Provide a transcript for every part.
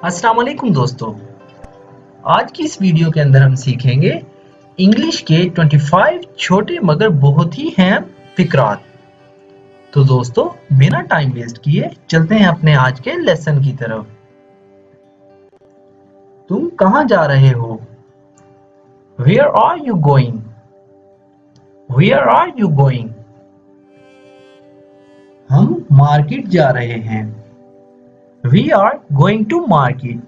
अस्सलाम वालेकुम दोस्तों। आज की इस वीडियो के अंदर हम सीखेंगे इंग्लिश के 25 छोटे मगर बहुत ही अहम फिक्रात। तो दोस्तों बिना टाइम वेस्ट किए चलते हैं अपने आज के लेसन की तरफ। तुम कहाँ जा रहे हो? Where are you going? Where are you going? हम मार्केट जा रहे हैं। We are going to market.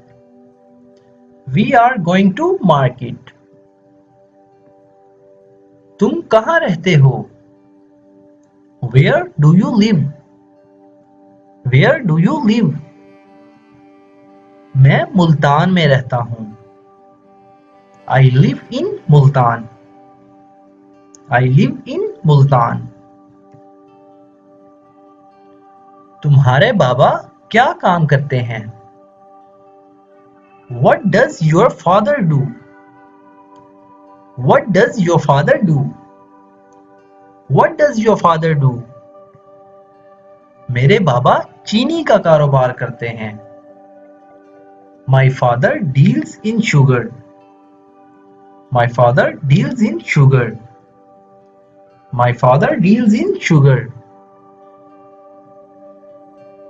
We are going to market. तुम कहाँ रहते हो? Where do you live? Where do you live? मैं मुल्तान में रहता हूँ। I live in Multan. I live in Multan. तुम्हारे बाबा क्या काम करते हैं? What does your father do? What does your father do? What does your father do? मेरे बाबा चीनी का कारोबार करते हैं। My father deals in sugar. My father deals in sugar. My father deals in sugar.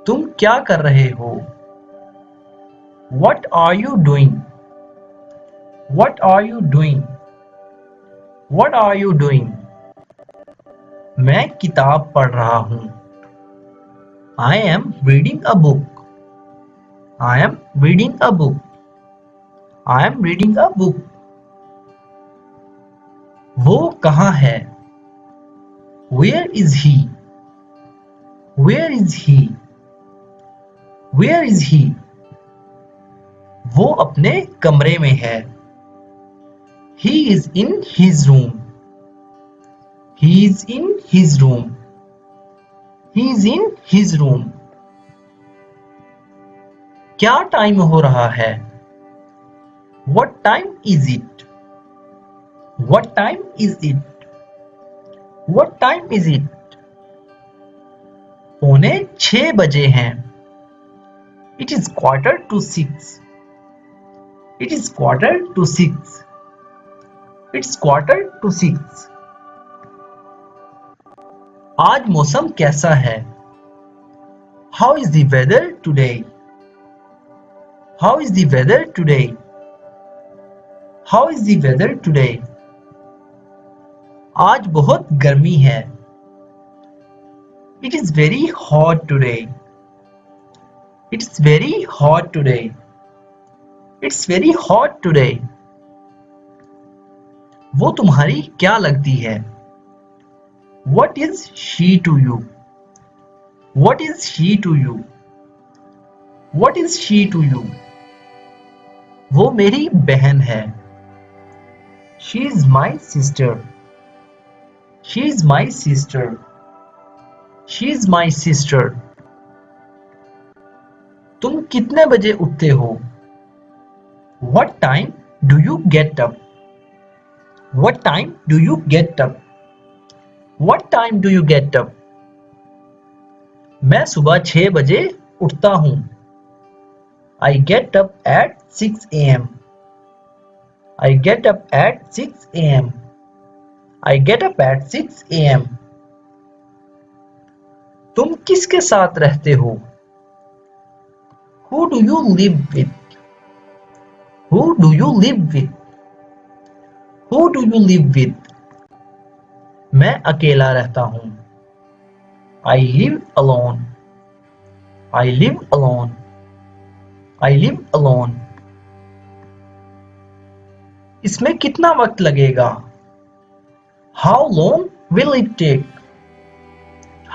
तुम क्या कर रहे हो? What are you doing? What are you doing? What are you doing? मैं किताब पढ़ रहा हूँ। I am reading a book. I am reading a book. I am reading a book. वो कहाँ है? Where is he? Where is he? Where is he? वो अपने कमरे में है। He is in his room. He is in his room. He is in his room. क्या time हो रहा है? What time is it? What time is it? What time is it? 5:45 बजे हैं। It is 5:45. It is 5:45. It's 5:45. आज मौसम कैसा है? How is the weather today? How is the weather today? How is the weather today? आज बहुत गर्मी है। It is very hot today. It's very hot today. It's very hot today. वो तुम्हारी क्या लगती है? What is she to you? What is she to you? What is she to you? वो मेरी बहन है। She is my sister. She is my sister. She is my sister. तुम कितने बजे उठते हो? What time do you get up? What time do you get up? What time do you get up? मैं सुबह 6 बजे उठता हूँ। I get up at 6 a.m. I get up at 6 a.m. I get up at 6 a.m. तुम किसके साथ रहते हो? Who do you live with? Who do you live with? Who do you live with? मैं अकेला रहता हूँ। I live alone. I live alone. I live alone. इसमें कितना वक्त लगेगा? How long will it take?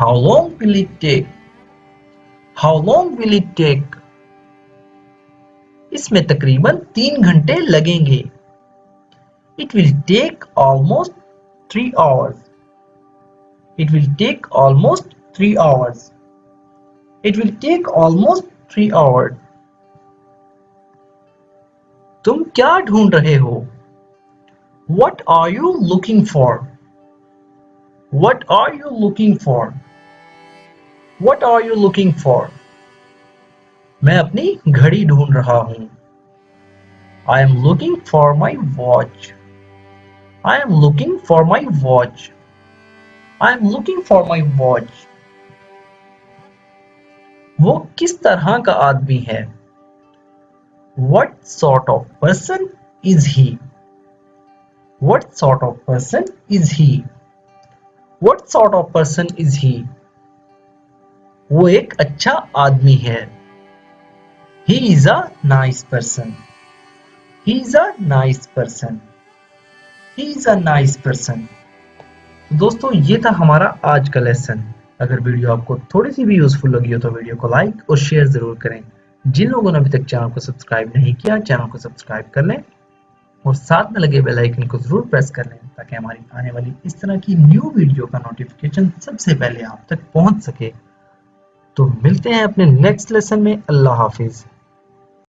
How long will it take? How long will it take? इसमें तकरीबन 3 घंटे लगेंगे। It will take almost 3 hours. It will take almost 3 hours. It will take almost 3 hours. तुम क्या ढूंढ रहे हो? What are you looking for? What are you looking for? What are you looking for? मैं अपनी घड़ी ढूंढ रहा हूँ। I am looking for my watch. I am looking for my watch. I am looking for my watch. वो किस तरह का आदमी है? What sort of person is he? What sort of person is he? What sort of person is he? वो एक अच्छा आदमी है। He is a nice person. He is a nice person. He is a nice person. तो दोस्तों ये था हमारा आज का लेसन। अगर वीडियो आपको थोड़ी सी भी यूजफुल लगी हो तो वीडियो को लाइक और शेयर जरूर करें। जिन लोगों ने अभी तक चैनल को सब्सक्राइब नहीं किया, चैनल को सब्सक्राइब कर लें और साथ में लगे बेल आइकन को जरूर प्रेस कर लें ताकि हमारी आने वाली इस तरह की न्यू वीडियो का नोटिफिकेशन सबसे पहले आप तक पहुंच सके। तो मिलते हैं अपने नेक्स्ट लेसन में। अल्लाह हाफिज।